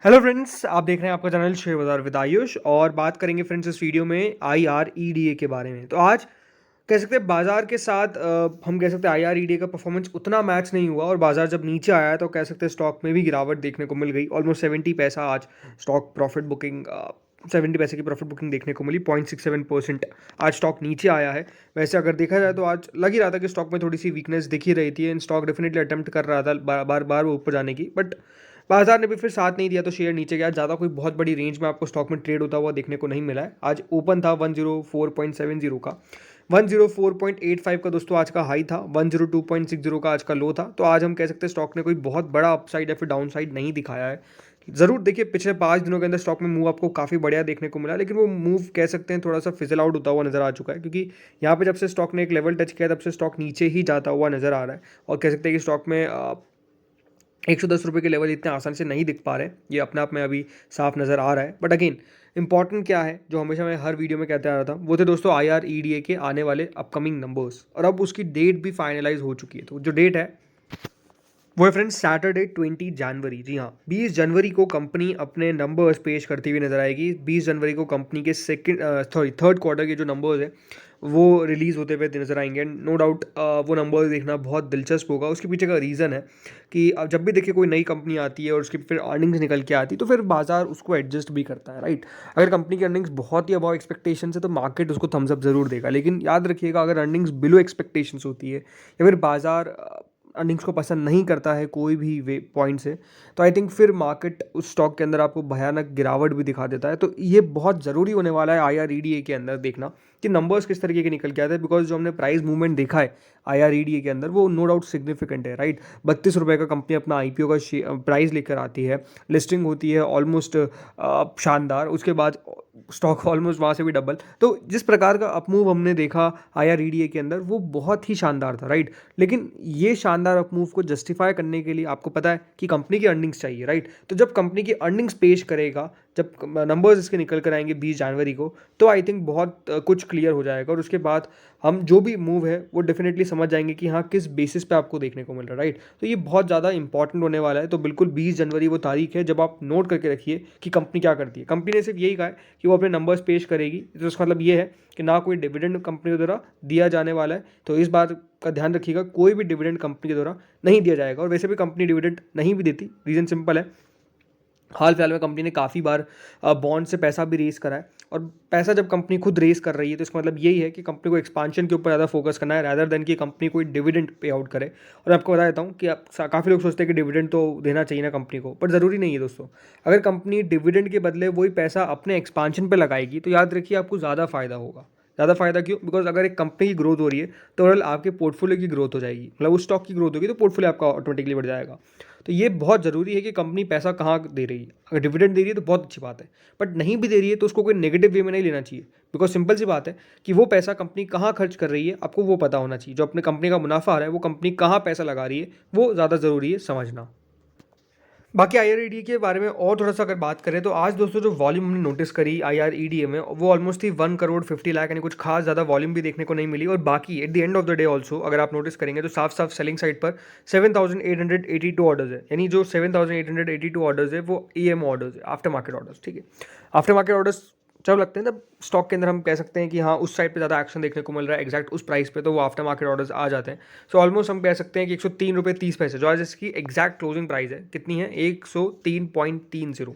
Hello friends, आप देख रहे हैं आपका चैनल शेयर बाजार विद आयुष। और बात करेंगे फ्रेंड्स इस वीडियो में IREDA के बारे में। तो आज कह सकते हैं बाजार के साथ हम कह सकते हैं IREDA का परफॉर्मेंस उतना मैच नहीं हुआ और बाजार जब नीचे आया तो कह सकते हैं स्टॉक में भी गिरावट देखने को मिल गई। ऑलमोस्ट 70 पैसा आज स्टॉक प्रॉफिट बुकिंग 70 पैसे की प्रॉफिट बुकिंग देखने को मिली। 0.67% आज स्टॉक नीचे आया है। वैसे अगर देखा जाए तो आज लग ही रहा था कि स्टॉक में थोड़ी सी वीकनेस दिख ही रही थी एंड स्टॉक डेफिनेटली अटेम्प्ट कर रहा था बार बार बार वो ऊपर जाने की, बट बाजार ने भी फिर साथ नहीं दिया तो शेयर नीचे गया। ज़्यादा कोई बहुत बड़ी रेंज में आपको स्टॉक में ट्रेड होता हुआ देखने को नहीं मिला है। आज ओपन था 104.70 का, 104.85 का दोस्तों आज का हाई था, 102.60 का आज का लो था। तो आज हम कह सकते हैं स्टॉक ने कोई बहुत बड़ा अपसाइड या फिर डाउन साइड नहीं दिखाया है। ज़रूर देखिए पिछले 5 दिनों के अंदर स्टॉक में मूव आपको काफ़ी बढ़िया देखने को मिला, लेकिन वो मूव कह सकते हैं थोड़ा सा फिजल आउट होता हुआ नजर आ चुका है, क्योंकि यहाँ पे जब से स्टॉक ने एक लेवल टच किया तब से स्टॉक नीचे ही जाता हुआ नजर आ रहा है। और कह सकते हैं कि स्टॉक में 110 रुपये के लेवल इतने आसान से नहीं दिख पा रहे, ये अपने आप में अभी साफ नज़र आ रहा है। बट अगेन इंपॉर्टेंट क्या है, जो हमेशा मैं हर वीडियो में कहते आ रहा था, वो थे दोस्तों IREDA के आने वाले अपकमिंग नंबर्स। और अब उसकी डेट भी फाइनलाइज हो चुकी है। तो जो डेट है वो है फ्रेंड्स सैटरडे 20 जनवरी। जी हाँ, 20 जनवरी को कंपनी अपने नंबर्स पेश करती हुई नजर आएगी। 20 जनवरी को कंपनी के थर्ड क्वार्टर के जो नंबर्स है वो रिलीज़ होते हुए नजर आएंगे। नो डाउट वो नंबर्स देखना बहुत दिलचस्प होगा। उसके पीछे का रीज़न है कि अब जब भी देखिए कोई नई कंपनी आती है और उसकी फिर अर्निंग्स निकल के आती है तो फिर बाजार उसको एडजस्ट भी करता है, राइट। अगर कंपनी की अर्निंग्स बहुत ही अबाव एक्सपेक्टेशन है तो मार्केट उसको थम्स अप जरूर देगा, लेकिन याद रखिएगा अगर अर्निंग्स बिलो एक्सपेक्टेशंस होती है या फिर बाजार अर्निंग्स को पसंद नहीं करता है कोई भी वे पॉइंट से, तो आई थिंक फिर मार्केट उस स्टॉक के अंदर आपको भयानक गिरावट भी दिखा देता है। तो ये बहुत ज़रूरी होने वाला है IREDA के अंदर देखना कि नंबर्स किस तरीके के निकल के आते हैं, बिकॉज जो हमने प्राइस मूवमेंट देखा है IREDA के अंदर वो नो डाउट सिग्निफिकेंट है, राइट। 32 रुपये का कंपनी अपना IPO का प्राइस लेकर आती है, लिस्टिंग होती है ऑलमोस्ट शानदार, उसके बाद स्टॉक ऑलमोस्ट वहाँ से भी डबल। तो जिस प्रकार का अपमूव हमने देखा IREDA के अंदर वो बहुत ही शानदार था, राइट। लेकिन ये शानदार अपमूव को जस्टिफाई करने के लिए आपको पता है कि कंपनी की अर्निंग्स चाहिए, राइट। तो जब कंपनी की अर्निंग्स पेश करेगा, जब नंबर्स इसके निकल कर आएंगे 20 जनवरी को, तो आई थिंक बहुत कुछ क्लियर हो जाएगा और उसके बाद हम जो भी मूव है वो डेफिनेटली समझ जाएंगे कि हाँ किस बेसिस पे आपको देखने को मिल रहा है, राइट। तो ये बहुत ज़्यादा इंपॉर्टेंट होने वाला है। तो बिल्कुल 20 जनवरी वो तारीख है जब आप नोट करके रखिए कि कंपनी क्या करती है। कंपनी ने सिर्फ यही कहा है कि वो अपने नंबर्स पेश करेगी, तो इसका मतलब ये है कि ना कोई डिविडेंड कंपनी के द्वारा दिया जाने वाला है। तो इस बात का ध्यान रखिएगा, कोई भी डिविडेंड कंपनी के द्वारा नहीं दिया जाएगा। और वैसे भी कंपनी डिविडेंड नहीं भी देती, रीज़न सिंपल है, हाल फिलहाल में कंपनी ने काफ़ी बार बॉन्ड से पैसा भी रेस करा है। और पैसा जब कंपनी खुद रेस कर रही है तो इसका मतलब यही है कि कंपनी को एक्सपांशन के ऊपर ज़्यादा फोकस करना है रैदर देन कि कंपनी कोई डिविडेंड पे आउट करे। और आपको बता देता हूँ कि आप काफ़ी लोग सोचते हैं कि डिविडेंड तो देना चाहिए ना कंपनी को, पर ज़रूरी नहीं है दोस्तों। अगर कंपनी डिविडेंड के बदले वही पैसा अपने एक्सपांशन पर लगाएगी तो याद रखिए आपको ज़्यादा फायदा होगा। ज़्यादा फायदा क्यों? बिकॉज अगर एक कंपनी की ग्रोथ हो रही है तो ओवरऑल आपके पोर्टफोलियो की ग्रोथ हो जाएगी, मतलब उस स्टॉक की ग्रोथ होगी तो पोर्टफोलियो आपका ऑटोमेटिकली बढ़ जाएगा। तो ये बहुत ज़रूरी है कि कंपनी पैसा कहाँ दे रही है। अगर डिविडेंड दे रही है तो बहुत अच्छी बात है, बट नहीं भी दे रही है तो उसको कोई नेगेटिव वे में नहीं लेना चाहिए। बिकॉज सिंपल सी बात है कि वो पैसा कंपनी कहाँ खर्च कर रही है आपको वो पता होना चाहिए। जो अपने कंपनी का मुनाफा आ रहा है वो कंपनी कहाँ पैसा लगा रही है वो ज़्यादा ज़रूरी है समझना। बाकी IREDA के बारे में और थोड़ा सा अगर बात करें तो आज दोस्तों जो वॉल्यूम हमने नोटिस करी IREDA में वो ऑलमोस्ट थी 1 करोड़ 50 लाख, यानी कुछ खास ज़्यादा वॉल्यूम भी देखने को नहीं मिली। और बाकी at the end of the day also अगर आप नोटिस करेंगे तो साफ साफ सेलिंग साइड पर 7,882 ऑर्डर्स है, यानी जो 7,882 ऑर्डर्स है वो EM ऑर्डर्स है, आफ्टर मार्केट ऑर्डर्स, ठीक है। आफ्टर मार्केट ऑर्डर्स जब लगते हैं तब स्टॉक के अंदर हम कह सकते हैं कि हाँ उस साइड पे ज़्यादा एक्शन देखने को मिल रहा है एग्जैक्ट उस प्राइस पे, तो वो आफ्टर मार्केट ऑर्डर्स आ जाते हैं। सो ऑलमोस्ट हम कह सकते हैं कि 103 रुपये 30 पैसे जो आज इसकी एग्जैक्ट क्लोजिंग प्राइस है कितनी है, 103.30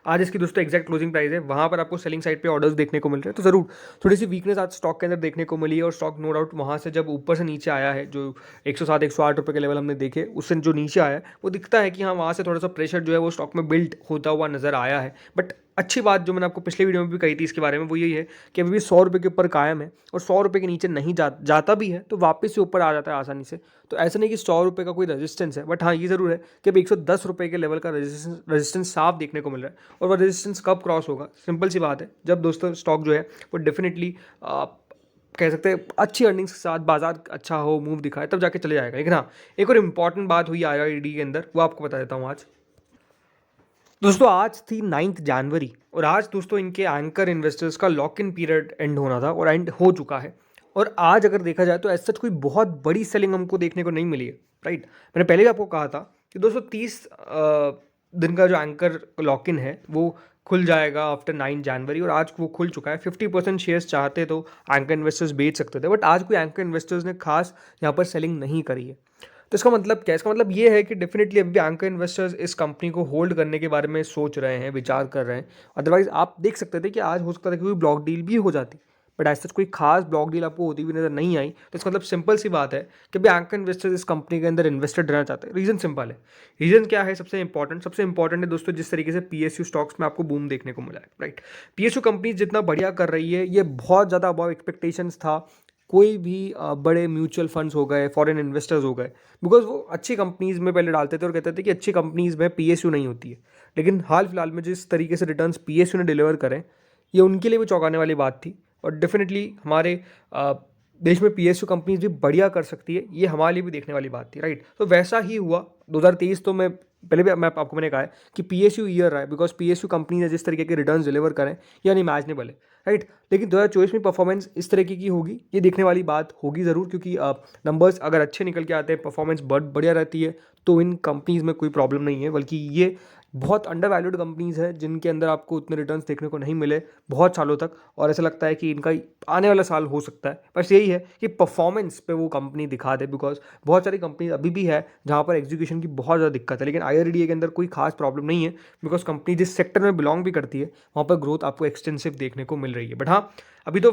आज इसकी दोस्तों एग्जैक्ट क्लोजिंग प्राइस है। वहाँ पर आपको सेलिंग साइड पे ऑर्डर्स देखने को मिल रहे हैं। तो ज़रूर थोड़ी सी वीकनेस आज स्टॉक के अंदर देखने को मिली है और स्टॉक नो डाउट वहाँ से जब ऊपर से नीचे आया है, जो 107 108 रुपये के लेवल हमने देखे उससे जो नीचे आया है वो दिखता है कि हाँ वहाँ से थोड़ा सा प्रेशर जो है वो स्टॉक में बिल्ड होता हुआ नजर आया है। बट अच्छी बात जो मैंने आपको पिछले वीडियो में भी कही थी इसके बारे में वो यही है कि अभी भी 100 रुपये के ऊपर कायम है और 100 रुपये के नीचे नहीं जाता भी है तो वापस से ऊपर आ जाता है आसानी से। तो ऐसा नहीं कि 100 रुपये का कोई रेजिस्टेंस है, बट हाँ ये ज़रूर है कि अब 110 रुपये के लेवल का रेजिस्टेंस साफ देखने को मिल रहा है। और वह रेजिस्टेंस कब क्रॉस होगा? सिंपल सी बात है, जब दोस्तों स्टॉक जो है वो डेफिनेटली कह सकते हैं अच्छी अर्निंग्स के साथ बाजार अच्छा हो, मूव दिखाए, तब जाके चले जाएगा। लेकिन हाँ एक और इंपॉर्टेंट बात हुई IREDA के अंदर, वो आपको बता देता हूँ आज। दोस्तों आज थी 9 जनवरी और आज दोस्तों इनके एंकर इन्वेस्टर्स का लॉक इन पीरियड एंड होना था और एंड हो चुका है। और आज अगर देखा जाए तो ऐसा सच कोई बहुत बड़ी सेलिंग हमको देखने को नहीं मिली है, राइट। मैंने पहले भी आपको कहा था कि दोस्तों 30 दिन का जो एंकर लॉक इन है वो खुल जाएगा आफ्टर 9 जनवरी, और आज वो खुल चुका है। 50% शेयर्स चाहते तो एंकर इन्वेस्टर्स बेच सकते थे, बट आज कोई एंकर इन्वेस्टर्स ने खास यहाँ पर सेलिंग नहीं करी है। तो इसका मतलब क्या है? इसका मतलब ये है कि डेफिनेटली अभी भी एंकर इन्वेस्टर्स इस कंपनी को होल्ड करने के बारे में सोच रहे हैं, विचार कर रहे हैं। अदरवाइज आप देख सकते थे कि आज हो सकता था कि कोई ब्लॉक डील भी हो जाती, बट ऐसा कोई खास ब्लॉक डील आपको होती हुई नजर नहीं आई। तो इसका मतलब सिंपल सी बात है कि अभी एंकर इन्वेस्टर्स इस कंपनी के अंदर इन्वेस्टेड रहना चाहते हैं। रीजन सिंपल है। रीजन क्या है? सबसे इंपॉर्टेंट है दोस्तों, जिस तरीके से पीएसयू स्टॉक्स में आपको बूम देखने को मिला है, राइट। पीएसयू कंपनी जितना बढ़िया कर रही है, ये बहुत ज़्यादा अबव एक्सपेक्टेशंस था। कोई भी बड़े म्यूचुअल फंड्स हो गए, फॉरेन इन्वेस्टर्स हो गए, बिकॉज वो अच्छी कंपनीज में पहले डालते थे और कहते थे कि अच्छी कंपनीज में पीएसयू नहीं होती है। लेकिन हाल फिलहाल में जिस तरीके से रिटर्न्स पीएसयू ने डिलीवर करें, ये उनके लिए भी चौंकाने वाली बात थी। और डेफिनेटली हमारे देश में पीएसयू कंपनीज भी बढ़िया कर सकती है, ये हमारे लिए भी देखने वाली बात थी, राइट। तो वैसा ही हुआ 2023। तो पहले भी मैंने कहा है कि पीएसयू ईयर रहा है, बिकॉज पीएसयू कंपनी ने जिस तरीके के रिटर्न्स डिलीवर करें ये अनइमेजिनेबल है, राइट। लेकिन 2024 में परफॉर्मेंस इस तरीके की होगी, ये देखने वाली बात होगी ज़रूर, क्योंकि नंबर्स अगर अच्छे निकल के आते हैं, परफॉर्मेंस बढ़िया रहती है, तो इन कंपनीज़ में कोई प्रॉब्लम नहीं है। बल्कि ये बहुत अंडर वैल्यूड कंपनीज़ हैं जिनके अंदर आपको उतने रिटर्न्स देखने को नहीं मिले बहुत सालों तक, और ऐसा लगता है कि इनका आने वाला साल हो सकता है। बस यही है कि परफॉर्मेंस पे वो कंपनी दिखा दे, बिकॉज बहुत सारी कंपनी अभी भी है जहाँ पर एग्जीक्यूशन की बहुत ज़्यादा दिक्कत है। लेकिन आईआरडीए के अंदर कोई खास प्रॉब्लम नहीं है, बिकॉज कंपनी जिस सेक्टर में बिलोंग भी करती है वहाँ पर ग्रोथ आपको एक्सटेंसिव देखने को मिल रही है। बट हाँ, अभी तो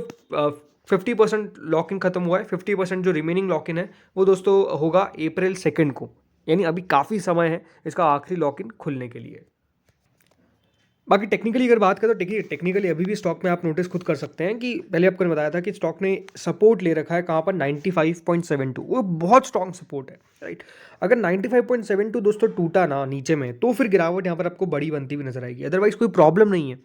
50% लॉक इन खत्म हुआ है। 50% जो रिमेनिंग लॉक इन है वो दोस्तों होगा अप्रैल 2 को, यानी अभी काफ़ी समय है इसका आखिरी लॉक इन खुलने के लिए। बाकी टेक्निकली अगर बात करें तो टेक्निकली अभी भी स्टॉक में आप नोटिस खुद कर सकते हैं कि पहले आपको ने बताया था कि स्टॉक ने सपोर्ट ले रखा है कहाँ पर 95.72, वो बहुत स्ट्रॉन्ग सपोर्ट है, राइट। अगर 95.72 दोस्तों टूटा ना नीचे में, तो फिर गिरावट यहाँ पर आपको बड़ी बनती हुई नजर आएगी। अदरवाइज कोई प्रॉब्लम नहीं है।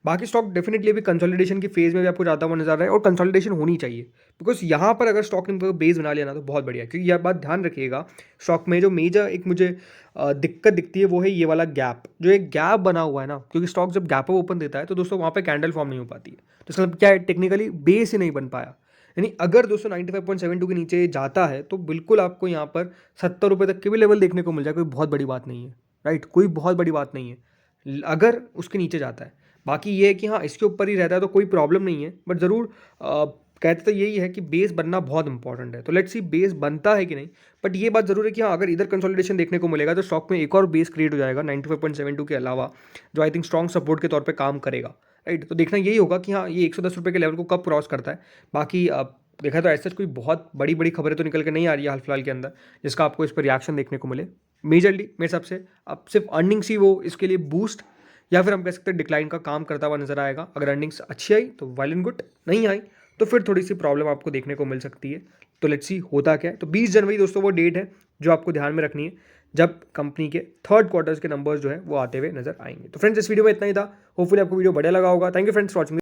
बाकी स्टॉक डेफिनेटली अभी कंसोलिडेशन की फेज में भी आपको जाता हुआ नजर आ रहा है, और कंसोलिडेशन होनी चाहिए, बिकॉज यहाँ पर अगर स्टॉक ने बेस बना लिया ना तो बहुत बढ़िया। क्योंकि यह बात ध्यान रखिएगा, स्टॉक में जो मेजर एक मुझे दिक्कत दिखती है वो है ये वाला गैप, जो एक गैप बना हुआ है ना। क्योंकि स्टॉक जब गैप ओपन देता है तो दोस्तों वहाँ पे कैंडल फॉर्म नहीं हो पाती है। तो इसका मतलब क्या है? टेक्निकली बेस ही नहीं बन पाया। यानी अगर दोस्तों 95.72 के नीचे जाता है तो बिल्कुल आपको यहाँ पर 70 रुपये तक के भी लेवल देखने को मिल जाए, कोई बहुत बड़ी बात नहीं है, राइट। कोई बहुत बड़ी बात नहीं है अगर उसके नीचे जाता है। बाकी ये है कि हाँ, इसके ऊपर ही रहता है तो कोई प्रॉब्लम नहीं है, बट ज़रूर कहते तो यही है कि बेस बनना बहुत इंपॉर्टेंट है। तो लेट्स सी बेस बनता है कि नहीं। बट ये बात ज़रूर है कि हाँ, अगर इधर कंसोलिडेशन देखने को मिलेगा तो स्टॉक में एक और बेस क्रिएट हो जाएगा 95.72 के अलावा, जो आई थिंक स्ट्रॉन्ग सपोर्ट के तौर पे काम करेगा, राइट। तो देखना यही होगा कि हाँ, ये 110 रुपये के लेवल को कब क्रॉस करता है। बाकी देखा तो ऐसा कोई बहुत बड़ी बड़ी खबरें तो निकल के नहीं आ रही है हाल फिलहाल के अंदर जिसका आपको इस पर रिएक्शन देखने को मिले। मेजरली मेरे हिसाब से अब सिर्फ अर्निंग्स ही वो इसके लिए बूस्ट, या फिर हम कह सकते हैं डिक्लाइन का काम करता हुआ नजर आएगा। अगर अर्निंग्स अच्छी आई तो वेल एंड गुड, नहीं आई तो फिर थोड़ी सी प्रॉब्लम आपको देखने को मिल सकती है। तो लेट्स सी होता क्या है। तो 20 जनवरी दोस्तों वो डेट है जो आपको ध्यान में रखनी है, जब कंपनी के थर्ड क्वार्टर्स के नंबर्स जो है वो आते हुए नजर आएंगे। तो फ्रेंड्स, इस वीडियो में इतना ही था। होपफुली आपको वीडियो बढ़िया लगा होगा। Thank you friends for watching.